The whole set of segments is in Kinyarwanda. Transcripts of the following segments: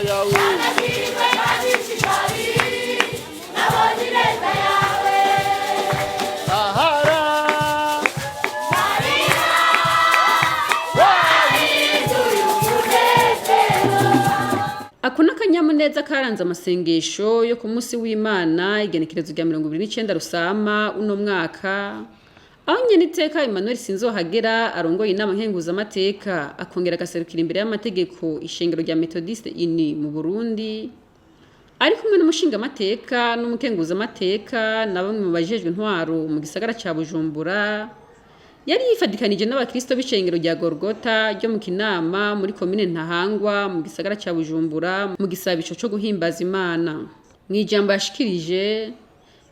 yawe Akuna akanyamuneza karanze amasengesho yo ku munsi w'Imana igenekerezo rya 29 Rusama uno mwaka aho Nyeniteka Emmanuel SINZOHAGERA arongoye Inama Nkenguzamateka akongera agaserukira imbere y'amategeko Ishengero rya Méthodiste Unie mu Burundi ari kumwe n'umushingamateka n'umukenguzamateka na bamwe mu bajejwe intwaro mu gisagara ca Bujumbura yari yifadikanije n'abakristo b'Ishengero rya Golgotha ryo mu Kinama muri komine Ntahangwa mu gisagara ca Bujumbura mu gisabisho cyo guhimbaza Imana. Mw'ijambo yashikirije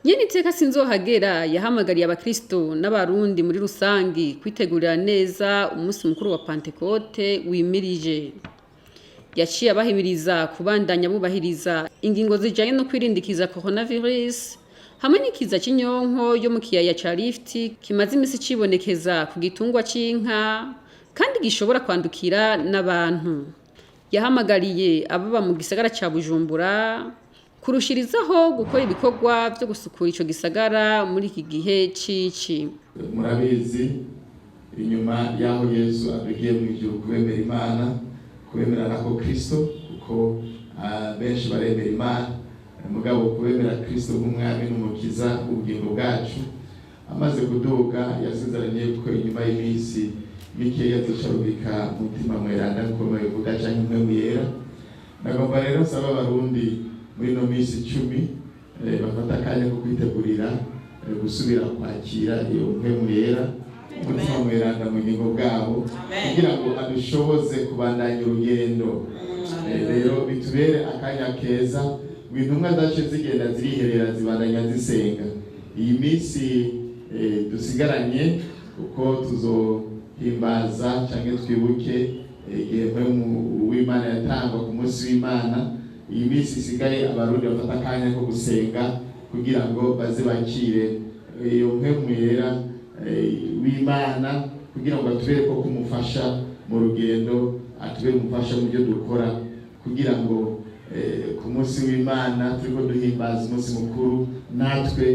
Nyeniteka SINZOHAGERA yahamagariye abakristo n'abarundi muri rusangi kwitegurira neza umunsi mukuru wa Pentecote wimirije. Yaciye abahimiriza kubandanya bubahiriza ingingo zijanye no kwirindikiza coronavirus hamwe n'ikiza cy'inyonko yo mu kiyaya ca Rift kimaze imisi cibonekeza ku gitungwa c'inka kandi gishobora kwandukira n'abantu. Yahamagariye ababa mu gisagara ca Bujumbura kurushirizaho gukora ibikorwa byo gusukura ico gisagara muri iki gihe cici. Murabizi inyuma yaho Yesu abigiye mu ijuru kwemera Imana kwemera nako Kristo kuko benshi baremera Imana mugabo kubemera Kristo nk'umwami n'umukiza ubugingo bwacu amaze kuduka yasezeranye ko inyuma y'imisi mikeya tucarubika mutima mweranda ko bavuga cyane umwe yera nagomba rero saba abarundi muri no misi 10 bafata akanya ko kwitegurira gusubira kwakira iyo umwe yera mutima mweranda mu bugingo bwabo kugira ngo adushoboze kubandanya urugendo rero bitubere akanya keza wintumwa dace zigenda ziriherera zibandanya zisenga iyi misi dusigaranye uko tuzohimbaza canke twibuke igihe w'Imana yatangwa ku munsi w'Imana iyi misi isigaye abarundi bafata akanya ko gusenga kugira ngo baze bakire iyo mpemwera w'Imana kugira ngo atubere ko kumufasha mu rugendo atubere umufasha mu byo dukora kugira ngo ku munsi w'Imana turiko duhimbaza umunsi mukuru natwe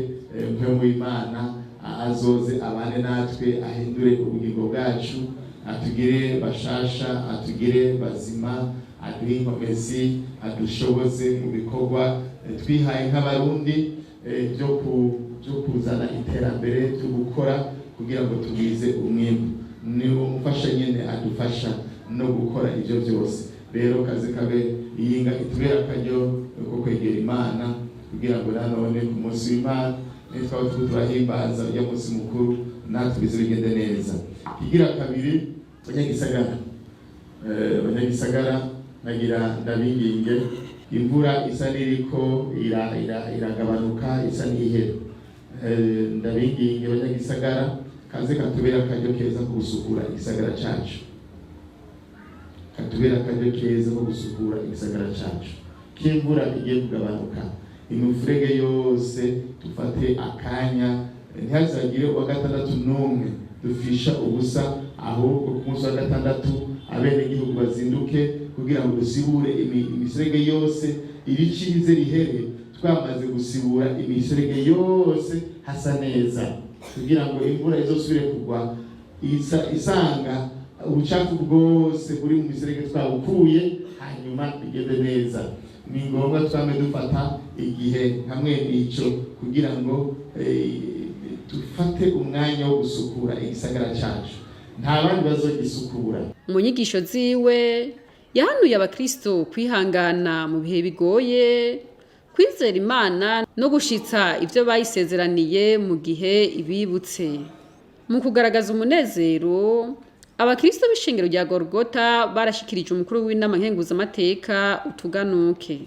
mpemu w'Imana azoze abane natwe ahindure ubugingo bwacu atugire bashasha atugire bazima aduhe inkomezi adushoboze mu bikorwa twihaye nk'abarundi byo kuzana iterambere byo gukora kugira ngo tugwize umwimbu ni umufasha nyene adufasha no gukora ivyo byose rero kaze kabe iyinga itubera akaryo ko kwegera Imana kugira ngo nanone ku munsi w'Imana nitwa turahimbaza ya munsi mukuru natwe bizigende neza. Kigira kabiri abanyagisagara nagira ndabinginge imvura isa niriko iragabanuka isa nihera ndabinginge abanyagisagara kaze katubera akaryo keza ko gusukura igisagara cacu katubera akaryo keza ko gusukura igisagara cacu k'imvura igiye kugabanuka imifurege yose dufate akanya ntihazagire uwa gatandatu n'umwe dufisha ubusa ahubwo ku munsi wa gatandatu abenegihugu bazinduke kugira ngo dusibure imiserege yose iricize rihere twamaze gusibura imiserege yose hasa neza kugira ngo imvura izosubire kugwa isanga ubucafu bwose buri mu miserege twabukuye hanyuma bigende neza. Ni ngombwa twame dufata igihe hamwe n'ico kugira ngo dufate umwanya wo gusukura igisagara cacu nta bandi bazogisukura. Mu nyigisho ziwe yahanuye abakristo kwihangana mu bihe bigoye kwizera Imana no gushitsa ivyo bayisezeraniye mu gihe ibibutse. Mu kugaragaza umunezero abakristo b'Ishengero rya Golgotha barashikirije umukuru w'Inama Nkenguzamateka utuganuke.